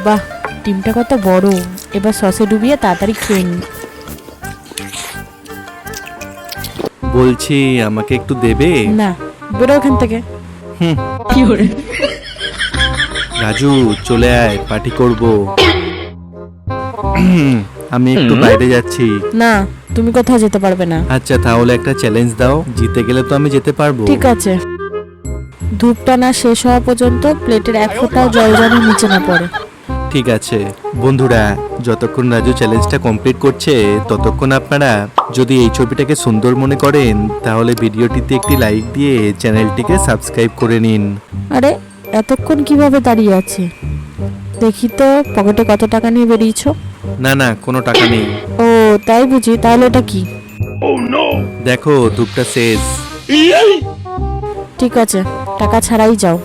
বাহ, ডিমটা কত বড়। এবার সসে ডুবিয়ে তাড়াতাড়ি খেয়ে নি। বলছি আমাকে একটু দেবে? না, বেরো ওখান থেকে। হুম। রাজু চলে আয়, পার্টি করব। আমি একটু বাইরে যাচ্ছি। না, তুমি কোথাও যেতে পারবে না। আচ্ছা তাহলে একটা চ্যালেঞ্জ দাও, জিতে গেলে তো আমি যেতে পারবো। ঠিক আছে, ধূপটা না শেষ হওয়া পর্যন্ত প্লেটের এক ফোঁটাও জল যেন নিচে না পড়ে। ঠিক আছে বন্ধুরা, যতক্ষণ রাজু চ্যালেঞ্জটা কমপ্লিট করছে ততক্ষণ আপনারা যদি এই ছবিটাকে সুন্দর মনে করেন তাহলে ভিডিওটিতে একটি লাইক দিয়ে চ্যানেলটিকে সাবস্ক্রাইব করে নিন। আরে এতক্ষণ কিভাবে দাঁড়িয়ে আছে? দেখি তো পকেটে কত টাকা নিয়ে বেরিয়েছো। না না, কোনো টাকা নেই। ও তাই বুঝি, তাহলে এটা কি? দেখো ধূপটা শেষ। ঠিক আছে, টাকা ছাড়াই যাও।